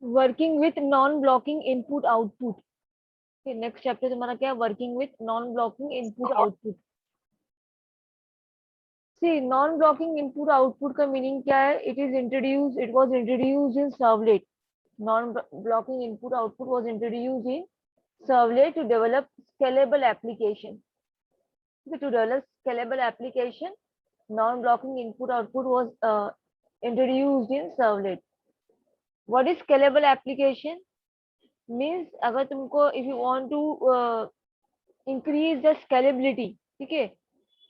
Working with non blocking input output. Next chapter तुम्हारा क्या है, working with non blocking input output. See non blocking input output का meaning क्या है, it was introduced in servlet. Non blocking input output was introduced in servlet to develop scalable application. To develop scalable application, non-blocking input output was introduced in servlet. What is scalable application? Means अगर तुमको if you want to increase the scalability, ठीक है,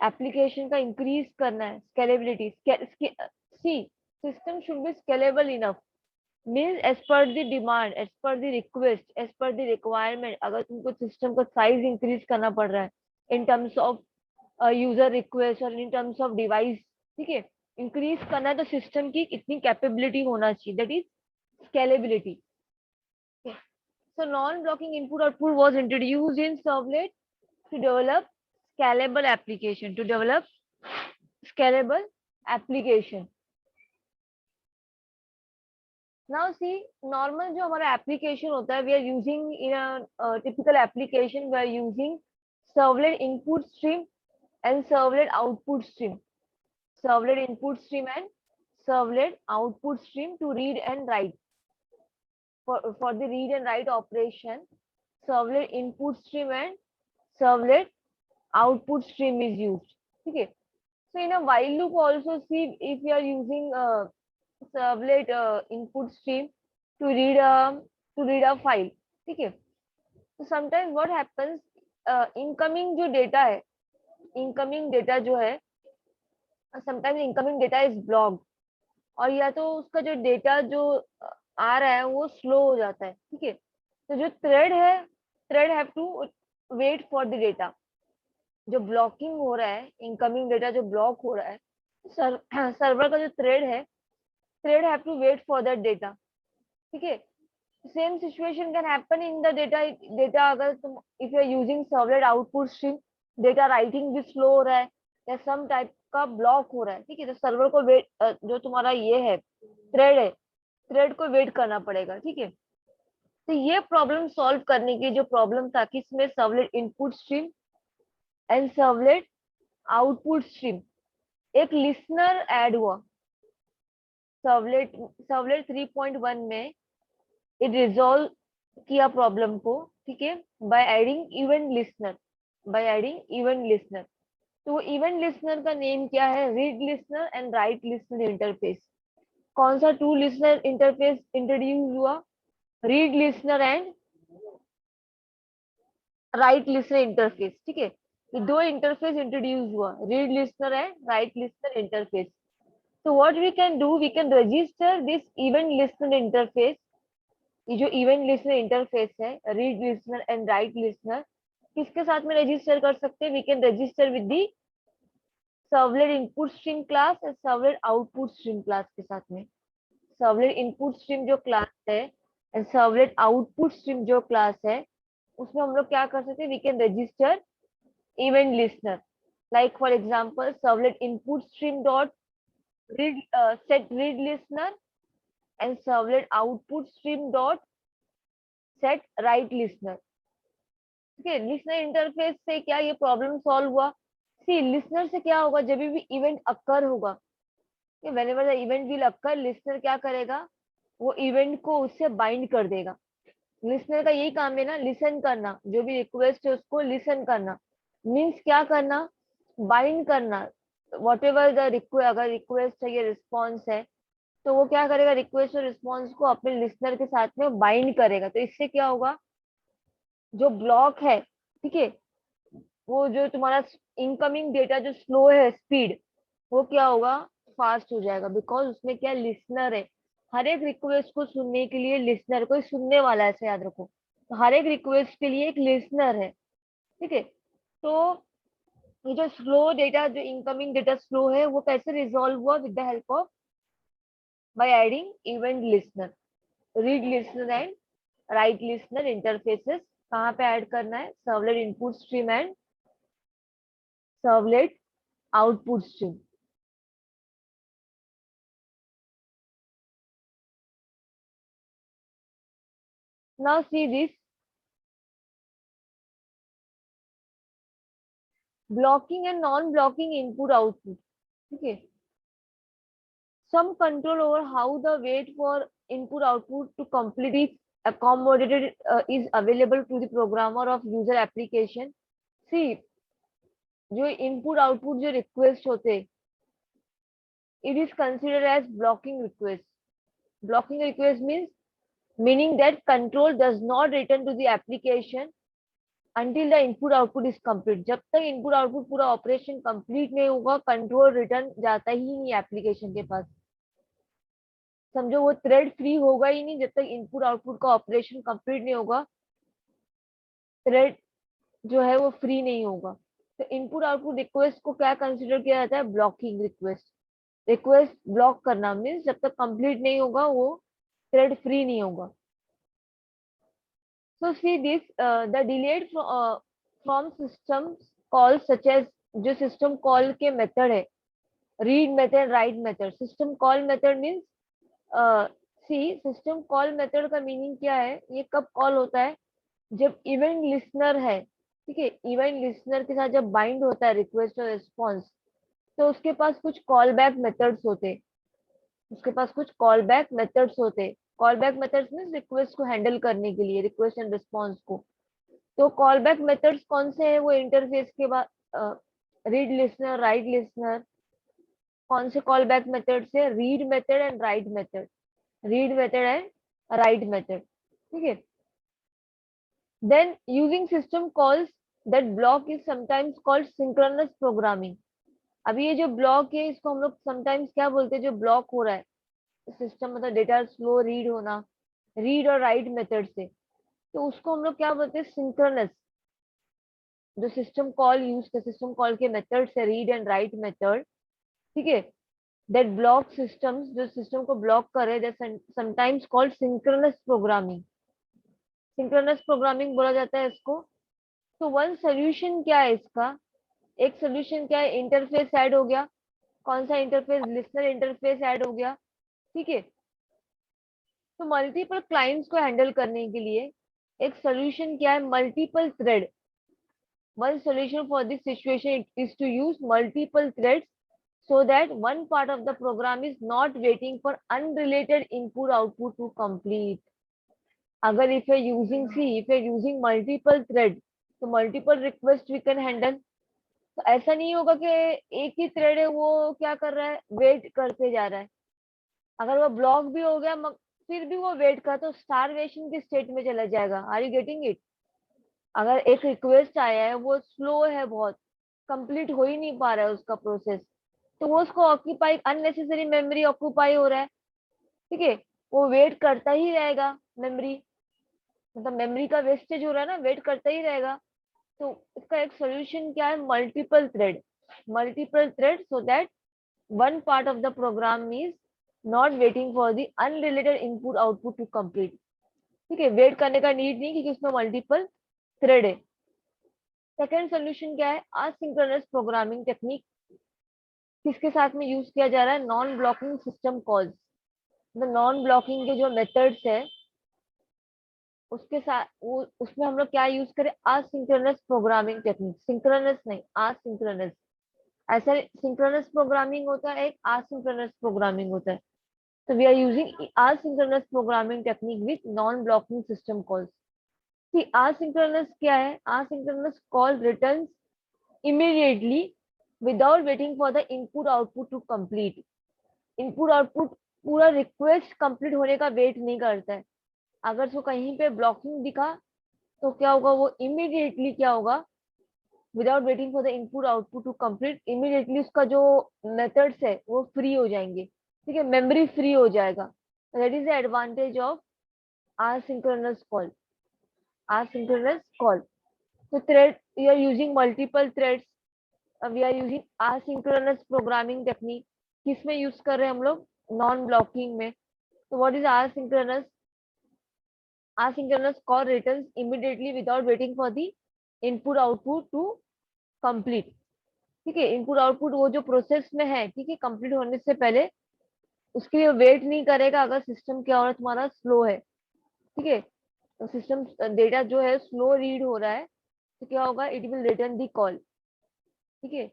application का increase करना है scalability. See system should be scalable enough, means as per the demand, as per the request, as per the requirement. अगर तुमको system का साइज इंक्रीज करना पड़ रहा है in terms of user request और इन टर्म्स ऑफ डिवाइस, ठीक है, इंक्रीज करना है तो सिस्टम की इतनी कैपेबिलिटी होना चाहिए, that is scalability. So non-blocking input output was introduced in servlet to develop scalable application, to develop scalable application. Now see, normal जो हमारा application होता है, we are using in a typical application, we are using servlet input stream and servlet output stream. Servlet input stream and servlet output stream to read and write. For the read and write operation, servlet input stream and servlet output stream is used. Okay. So in a while loop also, see if you are using servlet input stream to read a file. Okay. So sometimes what happens, incoming जो data है, incoming data जो है, sometimes incoming data is blocked, और या तो उसका जो data जो आ रहा है वो स्लो हो जाता है, ठीक है। तो जो थ्रेड है, thread have to wait for the data. जो ब्लॉकिंग हो रहा है, इनकमिंग डेटा जो ब्लॉक हो रहा है, सर्वर का जो थ्रेड है, thread have to wait for that data, ठीक है। Same situation can happen in the data अगर तुम if you are using servlet output stream, data writing भी स्लो हो रहा है या सम टाइप का ब्लॉक हो रहा है, ठीक है, तो सर्वर को वेट, जो तुम्हारा ये है थ्रेड है, थ्रेड को वेट करना पड़ेगा, ठीक है। तो ये प्रॉब्लम सॉल्व करने की जो प्रॉब्लम था कि इसमें servlet input stream and servlet output stream, एक लिसनर ऐड हुआ सर्वलेट सर्वलेट 3.1 में। इट रिजॉल्व किया प्रॉब्लम को, ठीक है, by adding event listener, by adding event listener. तो वो इवेंट लिसनर का नेम क्या है, read listener and write listener interface. कौन सा टू लिसनर इंटरफेस इंट्रोड्यूस हुआ, read listener and write listener interface, ठीक है। ये दो इंटरफेस इंट्रोड्यूस हुआ, read listener and write listener interface. तो what we can do, we can register this event listener interface. ये जो इवेंट लिसनर इंटरफेस है, read listener and write listener, किसके साथ में रजिस्टर कर सकते हैं, we can register with the servlet input stream class और सर्वलेट आउटपुट स्ट्रीम क्लास के साथ में। सर्वलेट इनपुट स्ट्रीम जो क्लास है एंड सर्वलेट आउटपुट स्ट्रीम जो क्लास है, उसमें हम लोग क्या कर सकते हैं, we can register event listener. Like for example servlet input stream dot read set read listener and servlet output stream dot set write listener, ठीक है। लिसनर इंटरफेस से क्या ये प्रॉब्लम सॉल्व हुआ। सी लिसनर से क्या होगा, जब भी इवेंट अकर होगा, whenever the event will occur, listener क्या करेगा, वो इवेंट को उससे बाइंड कर देगा। लिसनर का यही काम है ना, लिसन करना, जो भी रिक्वेस्ट है उसको लिसन करना, मीन्स क्या करना, बाइंड करना। वॉट एवर द रिक्वेस्ट, अगर रिक्वेस्ट है या रिस्पॉन्स है, तो वो क्या करेगा, रिक्वेस्ट और रिस्पॉन्स को अपने लिसनर के साथ में बाइंड करेगा। तो इससे क्या होगा, जो ब्लॉक है, ठीक है, वो जो तुम्हारा इनकमिंग डेटा जो स्लो है स्पीड, वो क्या होगा, फास्ट हो जाएगा, बिकॉज उसमें क्या लिसनर है। हर एक रिक्वेस्ट को सुनने के लिए लिसनर कोई सुनने वाला है, ऐसे याद रखो। तो हर एक रिक्वेस्ट के लिए एक लिसनर है, ठीक है। तो ये जो स्लो डेटा, जो इनकमिंग डेटा स्लो है, वो कैसे रिजॉल्व हुआ, with the help of by adding event listener, read listener and write listener interfaces. कहाँ पे ऐड करना है, servlet input stream and servlet output stream. Now see this blocking and non-blocking input output. Okay. Some control over how the wait for input output to complete is accommodated is available to the programmer of user application. See, जो input output जो request होते, it is considered as blocking request. Blocking request meaning that control does not return to the application until the input output is complete. जब तक input output पूरा operation complete नहीं होगा, control return जाता ही नहीं application के पास. समझो वो थ्रेड फ्री होगा ही नहीं जब तक इनपुट आउटपुट का ऑपरेशन कंप्लीट नहीं होगा, थ्रेड जो है वो फ्री नहीं होगा. तो इनपुट आउटपुट रिक्वेस्ट को क्या कंसिडर किया जाता है? Blocking request. रिक्वेस्ट ब्लॉक करना मीन्स जब तक कंप्लीट नहीं होगा वो थ्रेड फ्री नहीं होगा. So see this the delayed from system call such as, जो सिस्टम कॉल के मेथड है, read method, write method. System call method means see system call method का मीनिंग क्या है? ये कब कॉल होता है? जब इवेंट लिसनर है, ठीक है, इवेंट लिसनर के साथ जब बाइंड होता है रिक्वेस्ट और रिस्पॉन्स, तो उसके पास कुछ कॉल बैक मेथड्स होते, उसके पास कुछ कॉल बैक मेथड्स होते. Call back methods means request को हैंडल करने के लिए, रिक्वेस्ट एंड रिस्पॉन्स को. तो कॉल बैक मेथड्स कौन से हैं? वो इंटरफेस के बाद रीड लिसनर, राइट लिसनर. कौन से कॉल बैक मेथड से? Read method and write method. Read method and write method. ठीक है. Then using system calls that block is sometimes called synchronous programming. अभी ये जो ब्लॉक है इसको हम लोग समटाइम्स क्या बोलते हैं? जो ब्लॉक हो रहा है सिस्टम, मतलब डेटा स्लो रीड होना, रीड और राइट मेथड से, तो उसको हम लोग क्या बोलते हैं? सिंक्रोनस. जो सिस्टम कॉल यूज कर, सिस्टम कॉल के मेथड से रीड एंड राइट मेथड, ठीक है, दैट ब्लॉक सिस्टम्स, जो सिस्टम को ब्लॉक करे, that sometimes called synchronous programming. Synchronous programming बोला जाता है इसको. तो वन सोल्यूशन क्या है इसका? एक सोल्यूशन क्या है? इंटरफेस ऐड हो गया. कौन सा इंटरफेस? लिसनर इंटरफेस ऐड हो गया. ठीक है. तो मल्टीपल क्लाइंट्स को हैंडल करने के लिए एक सोल्यूशन क्या है? Multiple thread. One solution for this situation is to use multiple threads so that one part of the program is not waiting for unrelated input output to complete. अगर if you're using, see, if you're using multiple thread, तो multiple request we can handle. तो ऐसा नहीं होगा कि एक ही thread है वो क्या कर रहा है? वेट करते जा रहा है. अगर वो ब्लॉक भी हो गया फिर भी वो वेट कर, तो स्टारवेशन की स्टेट में चला जाएगा. Are you getting it? अगर एक रिक्वेस्ट आया है, वो स्लो है, बहुत कंप्लीट हो ही नहीं पा रहा है उसका प्रोसेस, तो वो उसको ऑक्यूपाई, अननेसेसरी मेमोरी ऑक्यूपाई हो रहा है. ठीक है. वो वेट करता ही रहेगा. मेमोरी मतलब मेमोरी का वेस्टेज हो रहा है ना, वेट करता ही रहेगा. तो इसका एक सोल्यूशन क्या है? Multiple thread. Multiple thread so that one part of the program is not waiting for the unrelated input output to complete. ठीक है. वेट करने का नीड नहीं क्योंकि उसमें मल्टीपल थ्रेड है. सेकेंड सोल्यूशन क्या है? Asynchronous programming technique. किसके साथ में यूज किया जा रहा है? Non blocking system calls. Non blocking के जो मेथड्स है उसके साथ वो, उसमें हम लोग क्या यूज करें? Asynchronous programming technique. सिंक्रोनस नहीं, असिंक्रोनस. ऐसा सिंक्रोनस प्रोग्रामिंग होता है, एक असिंक्रोनस प्रोग्रामिंग होता है. So we are using asynchronous programming technique with non-blocking system calls. See, asynchronous क्या है? Asynchronous call returns immediately without waiting for the input output to complete. Input output पूरा request complete होने का wait नहीं करता है. अगर उसको कहीं पे ब्लॉकिंग दिखा तो क्या होगा? वो immediately क्या होगा? Without waiting for the input output to complete, immediately उसका जो मेथड्स है वो फ्री हो जाएंगे. ठीक है. मेमोरी फ्री हो जाएगा. That is the advantage of asynchronous call. Asynchronous call. So thread, you are using multiple threads. We are using asynchronous programming technique. किसमें यूज कर रहे हैं हम लोग? नॉन ब्लॉकिंग में. तो what is asynchronous? Asynchronous call returns immediately without waiting for the input output to complete. ठीक है. इनपुट आउटपुट वो जो प्रोसेस में है, ठीक है, कंप्लीट होने से पहले उसके लिए वेट नहीं करेगा अगर सिस्टम क्या हो रहा है? तुम्हारा स्लो है. ठीक है. सिस्टम डेटा जो है स्लो रीड हो रहा है, तो क्या होगा, it will return the call. ठीक है,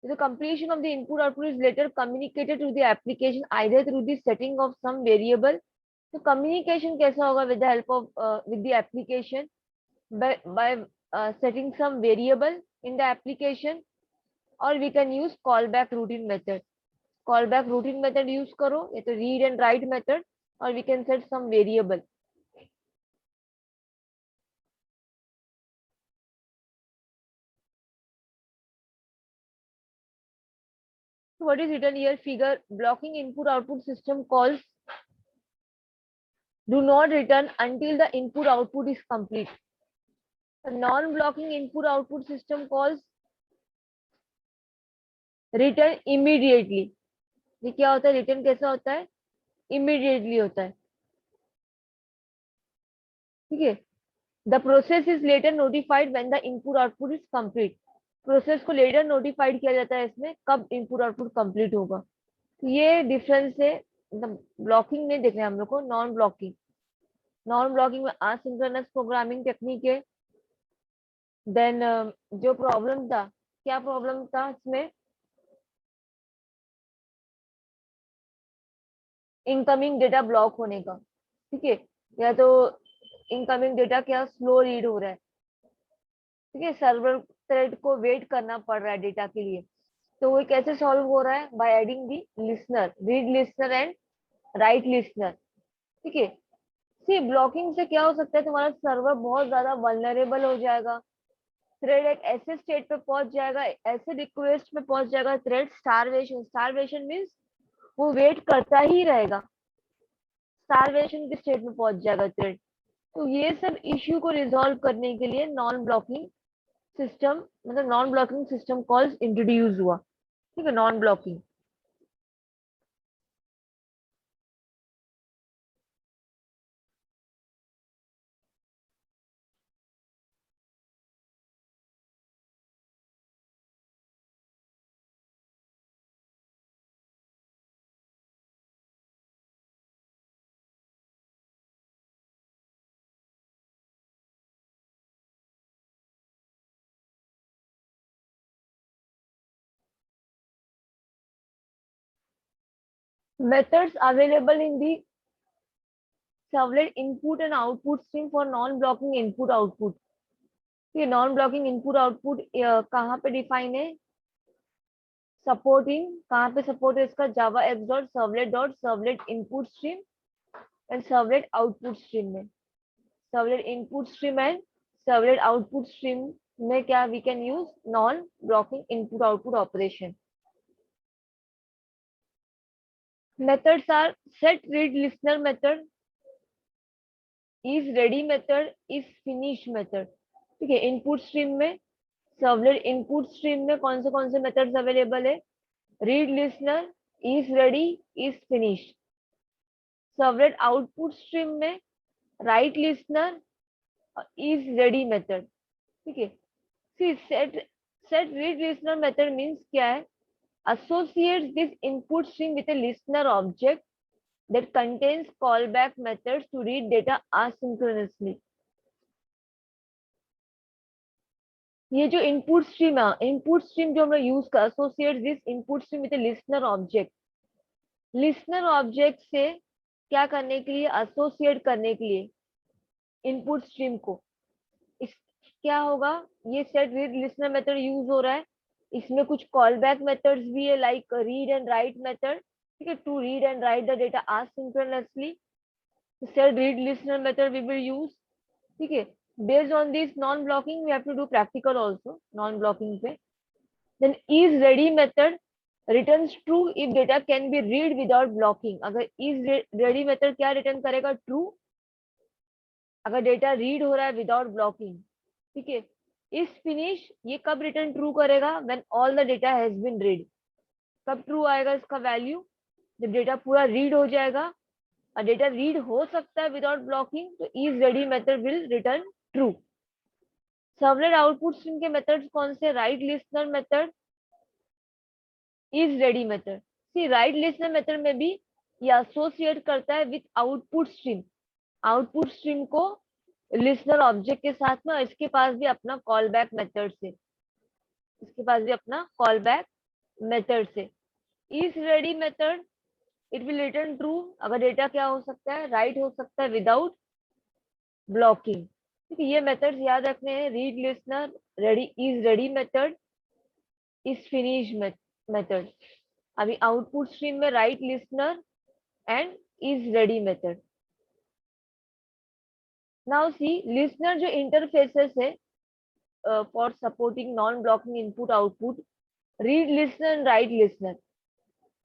the completion of the input output is later communicated to the application either through the setting of some variable. तो communication कैसा होगा, with the help of with the application, by setting some variable in the application, or we can use callback routine method. Callback routine method use करो, या तो read and write method, or we can set some variable. So what is written here? Figure blocking input output system calls do not return until the input output is complete. Non-blocking input output system calls return immediately. ये क्या होता है, return कैसा होता है, immediately होता है। ठीक है, the process is later notified when the input output is complete. Process को लेटर नोटिफाइड किया जाता है इसमें, कब इनपुट आउटपुट कंप्लीट होगा। ये डिफरेंस है, ब्लॉकिंग नहीं देखना है हम लोग को, नॉन ब्लॉकिंग। नॉन ब्लॉकिंग में असिंक्रोनस प्रोग्रामिंग टेक्निक है। देन जो प्रॉब्लम था, क्या प्रॉब्लम था इसमें, इनकमिंग डेटा ब्लॉक होने का। ठीक है, या तो इनकमिंग डेटा क्या स्लो रीड हो रहा है। ठीक है, सर्वर थ्रेड को वेट करना पड़ रहा है डेटा के लिए। तो वो कैसे सॉल्व हो रहा है, by adding the listener, read listener and write listener. ठीक है, सी ब्लॉकिंग से क्या हो सकता है, तुम्हारा सर्वर बहुत ज्यादा वल्नरेबल हो जाएगा। थ्रेड एक ऐसे स्टेट पे पहुंच जाएगा, ऐसे रिक्वेस्ट पे पहुंच जाएगा, थ्रेड स्टारवेशन, स्टारवेशन मीन्स वो वेट करता ही रहेगा, स्टारवेशन के स्टेट में पहुंच जाएगा थ्रेड। तो ये सब इश्यू को रिजॉल्व करने के लिए नॉन ब्लॉकिंग सिस्टम, मतलब non blocking system calls introduce हुआ। ठीक है, non blocking. Methods available in the servlet input and output stream for non-blocking input output। ये नॉन ब्लॉकिंग इनपुट आउटपुट कहाँ पे डिफाइन है, सपोर्टिंग, कहाँ पे सपोर्ट है इसका, Java apps dot servlet input stream and servlet output stream में। Servlet input stream and servlet output stream में क्या we can use non blocking input output operation. Methods are set read listener method, is ready method, is finish method। ठीक है, input stream में, servlet input stream में कौन से methods available है, read listener, is ready, is finish. Servlet output stream में write listener, is ready method. ठीक है, see set set read listener method means क्या है, associates this input stream with a listener object that contains callback methods to read data asynchronously। ये जो input stream है, input stream जो हम लोग यूज कर, associate this input stream with listener object. Listener object से क्या करने के लिए, एसोसिएट करने के लिए इनपुट स्ट्रीम को। इस क्या होगा, ये set read listener method use हो रहा है, इसमें कुछ कॉल बैक मेथड्स भी है, like read and write method. ठीक है, to read and write the data asynchronously, set read listener method we will use. ठीक है, based on this non blocking we have to do practical also non blocking पे। then is ready method returns true if data can be read without blocking। अगर is ready method क्या return करेगा, true, अगर data read हो रहा है without blocking. ठीक है, इस फिनिश ये कब रिटर्न ट्रू करेगा, when all the data has been read. कब ट्रू आएगा इसका वैल्यू, जब डेटा पूरा रीड हो जाएगा। और डेटा रीड हो सकता है विदाउट ब्लॉकिंग, तो is ready method will return true. Servlet output stream के मेथड्स कौन से, write listener method, is ready method. See write listener method में भी ये एसोसिएट करता है with output stream, output stream को लिसनर ऑब्जेक्ट के साथ में, और इसके पास भी अपना कॉल बैक मेथड से, इसके पास भी अपना कॉल बैक मेथड से। Is ready method, it will return true अगर डेटा क्या हो सकता है, राइट हो सकता है विदाउट ब्लॉकिंग। ठीक है, ये मेथड्स याद रखने हैं, read listener, ready, is ready method, is finish method. अभी आउटपुट स्ट्रीम में write listener and is ready method. Now see listener जो इंटरफेसेस है for supporting non blocking input output, read listener and write listener,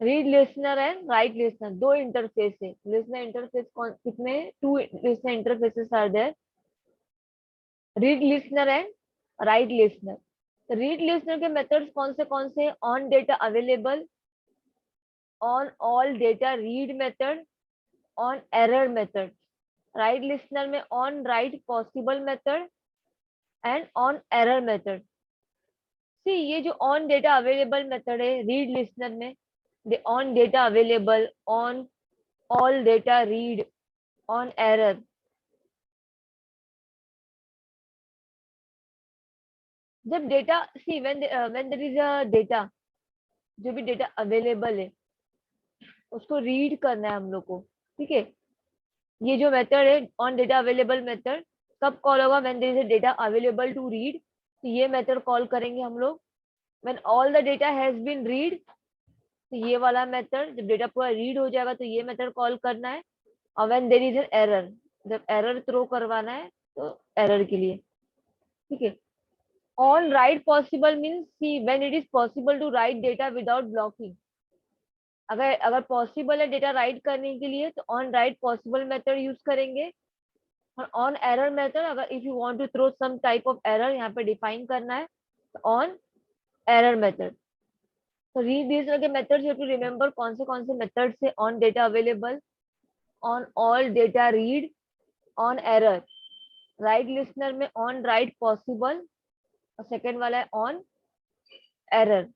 read listener and write listener, दो interface है। Listener interface कौन कितने, two listener interfaces are there, read listener and write listener. Read listener के methods कौन से, on data available, on all data read method, on error method. Write listener में on write possible method and on error method. See ये जो on data available method है read listener में, on data available, on all data read, on error. जब data see when there is a data, जो भी data available है उसको read करना है हम लोग को। ठीक है, ये जो मेथड है ऑन डेटा अवेलेबल मेथड कब कॉल होगा, when there is a data available to read, तो ये मेथड कॉल करेंगे हम लोग। When all the data has been read, तो ये वाला मेथड, जब डेटा पूरा रीड हो जाएगा तो ये मेथड कॉल करना है। और when there is an error, जब एरर थ्रो करवाना है तो एरर के लिए। ठीक है, on write possible means see when it is possible to write data without blocking. अगर अगर पॉसिबल है डेटा राइट करने के लिए तो on write possible method use करेंगे। और ऑन एरर मेथड, अगर if you want to throw some type of error यहाँ पे डिफाइन करना है तो ऑन एरर मेथड। तो रीड दिस के methods you have to remember कौन से मेथड्स है, on data available, on all data read, on error. Write listener में ऑन राइट पॉसिबल और सेकेंड वाला है ऑन एरर।